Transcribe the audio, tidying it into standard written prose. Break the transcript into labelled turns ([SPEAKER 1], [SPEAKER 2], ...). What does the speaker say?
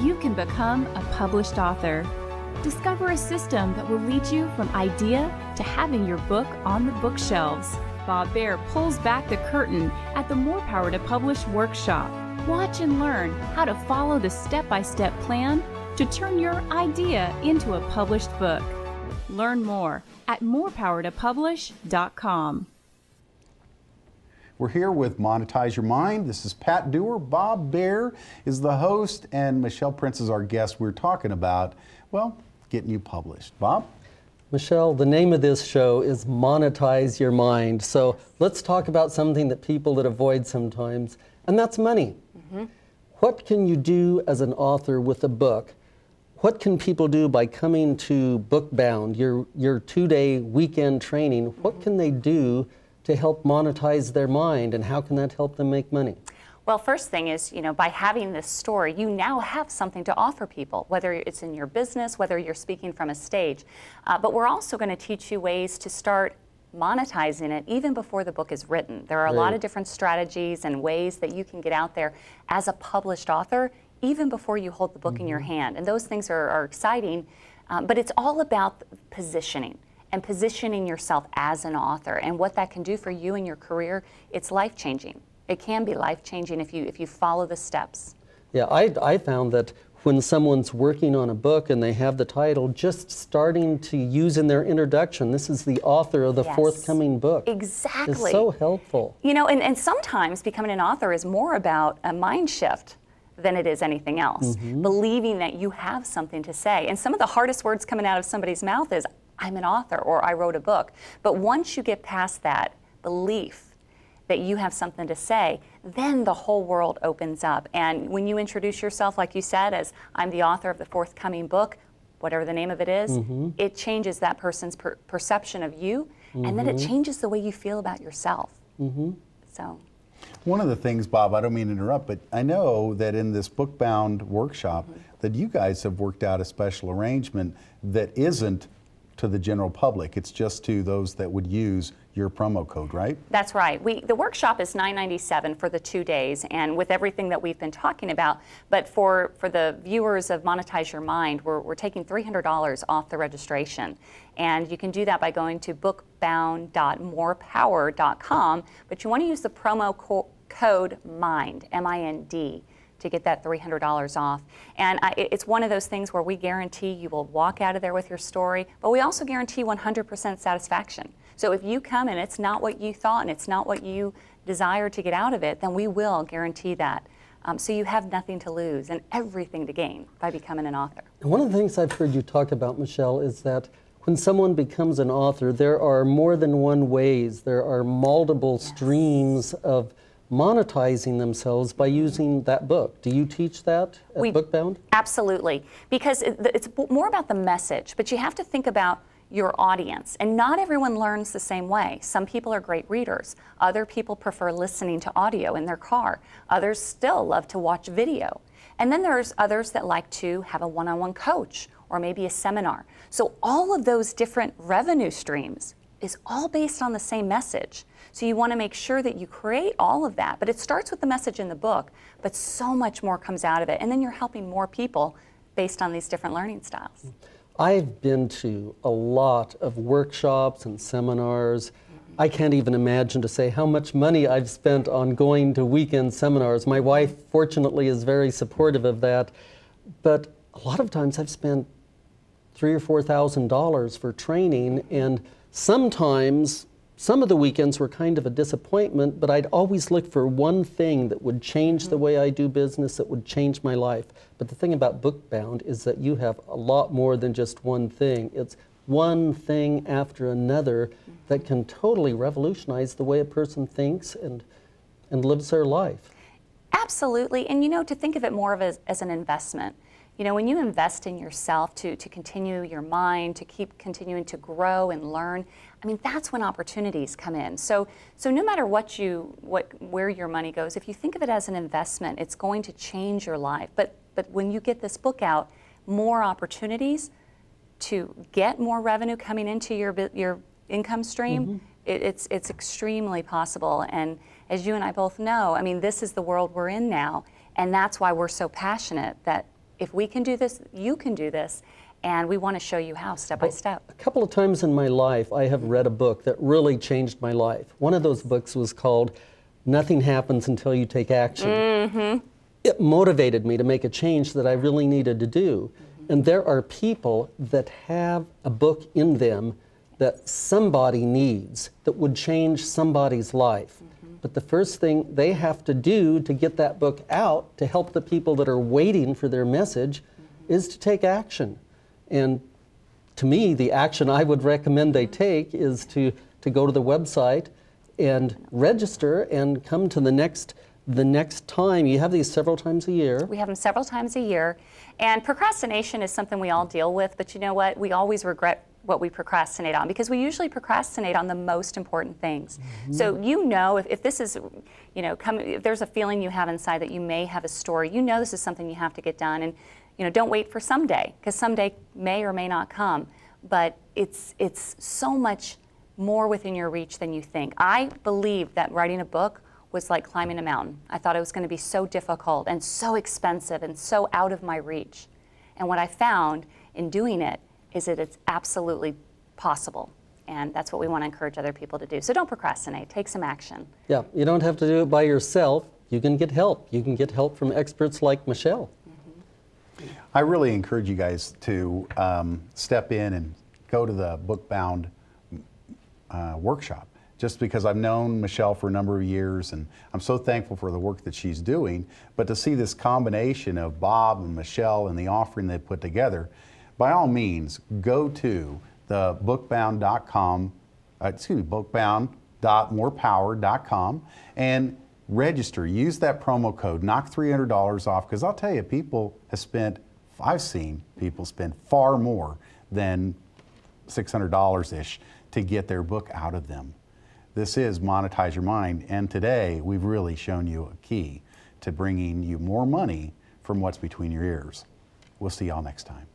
[SPEAKER 1] you can become a published author. Discover a system that will lead you from idea to having your book on the bookshelves. Bob Baer pulls back the curtain at the More Power to Publish workshop. Watch and learn how to follow the step-by-step plan to turn your idea into a published book. Learn more at morepowertopublish.com.
[SPEAKER 2] We're here with Monetize Your Mind. This is Pat Dewar. Bob Baer is the host, and Michelle Prince is our guest. We're talking about, well, getting you published. Bob?
[SPEAKER 3] Michelle, the name of this show is Monetize Your Mind. So let's talk about something that people that avoid sometimes, and that's money. What can you do as an author with a book? What can people do by coming to Bookbound, your 2-day weekend training? What can they do to help monetize their mind, and how can that help them make money?
[SPEAKER 4] Well, first thing is, by having this story, you now have something to offer people, whether it's in your business, whether you're speaking from a stage. But we're also going to teach you ways to start monetizing it even before the book is written. There are a lot of different strategies and ways that you can get out there as a published author even before you hold the book in your hand. And those things are exciting, but it's all about positioning and positioning yourself as an author and what that can do for you in your career. It's life-changing. It can be life-changing if you follow the steps.
[SPEAKER 3] Yeah, I found that when someone's working on a book and they have the title, just starting to use in their introduction, this is the author of the forthcoming book.
[SPEAKER 4] Exactly.
[SPEAKER 3] It's so helpful.
[SPEAKER 4] And sometimes becoming an author is more about a mind shift than it is anything else. Believing that you have something to say. And some of the hardest words coming out of somebody's mouth is, I'm an author, or I wrote a book. But once you get past that belief that you have something to say, then the whole world opens up. And when you introduce yourself, like you said, as I'm the author of the forthcoming book, whatever the name of it is, it changes that person's perception of you, and then it changes the way you feel about yourself. So.
[SPEAKER 2] One of the things, Bob, I don't mean to interrupt, but I know that in this Bookbound workshop that you guys have worked out a special arrangement that isn't to the general public. It's just to those that would use your promo code, right?
[SPEAKER 4] That's right. The workshop is $9.97 for the 2 days, and with everything that we've been talking about. But for the viewers of Monetize Your Mind, we're taking $300 off the registration. And you can do that by going to bookbound.morepower.com, but you want to use the promo code MIND, M-I-N-D, to get that $300 off. And it's one of those things where we guarantee you will walk out of there with your story, but we also guarantee 100% satisfaction. So if you come and it's not what you thought and it's not what you desire to get out of it, then we will guarantee that. So you have nothing to lose and everything to gain by becoming an author.
[SPEAKER 3] And one of the things I've heard you talk about, Michelle, is that when someone becomes an author, there are more than one ways. There are multiple streams of monetizing themselves by using that book. Do you teach that at Bookbound?
[SPEAKER 4] Absolutely, because it's more about the message, but you have to think about your audience, and not everyone learns the same way. Some people are great readers. Other people prefer listening to audio in their car. Others still love to watch video. And then there's others that like to have a one-on-one coach or maybe a seminar. So all of those different revenue streams is all based on the same message. So you want to make sure that you create all of that. But it starts with the message in the book, but so much more comes out of it. And then you're helping more people based on these different learning styles.
[SPEAKER 3] I've been to a lot of workshops and seminars. I can't even imagine to say how much money I've spent on going to weekend seminars. My wife, fortunately, is very supportive of that. But a lot of times I've spent $3,000 or $4,000 for training, and sometimes some of the weekends were kind of a disappointment, but I'd always look for one thing that would change the way I do business, that would change my life. But the thing about Bookbound is that you have a lot more than just one thing. It's one thing after another that can totally revolutionize the way a person thinks and lives their life.
[SPEAKER 4] Absolutely, and to think of it more of as an investment. When you invest in yourself to continue your mind, to keep continuing to grow and learn, that's when opportunities come in. So no matter where your money goes, if you think of it as an investment, it's going to change your life. But when you get this book out, more opportunities to get more revenue coming into your income stream, it's extremely possible. And as you and I both know, this is the world we're in now, and that's why we're so passionate that if we can do this, you can do this, and we want to show you how, step by step.
[SPEAKER 3] A couple of times in my life, I have read a book that really changed my life. One of those books was called Nothing Happens Until You Take Action. It motivated me to make a change that I really needed to do. And there are people that have a book in them that somebody needs, that would change somebody's life. But the first thing they have to do to get that book out, to help the people that are waiting for their message, is to take action. And to me, the action I would recommend they take is to go to the website and register and come to the next time. You have these several times a year.
[SPEAKER 4] We have them several times a year. And procrastination is something we all deal with, but you know what? We always regret what we procrastinate on, because we usually procrastinate on the most important things. So you know, if this is, you know, if there's a feeling you have inside that you may have a story, you know this is something you have to get done. And you know, don't wait for someday, because someday may or may not come. But it's so much more within your reach than you think. I believe that writing a book was like climbing a mountain. I thought it was going to be so difficult and so expensive and so out of my reach. And what I found in doing it is that it's absolutely possible. And that's what we want to encourage other people to do. So don't procrastinate, take some action.
[SPEAKER 3] Yeah, you don't have to do it by yourself. You can get help. You can get help from experts like Michelle.
[SPEAKER 2] I really encourage you guys to step in and go to the Bookbound workshop, just because I've known Michelle for a number of years, and I'm so thankful for the work that she's doing. But to see this combination of Bob and Michelle and the offering they put together, by all means, go to the bookbound.com, bookbound.morepower.com, and register. Use that promo code, knock $300 off, because I'll tell you, I've seen people spend far more than $600-ish to get their book out of them. This is Monetize Your Mind, and today we've really shown you a key to bringing you more money from what's between your ears. We'll see y'all next time.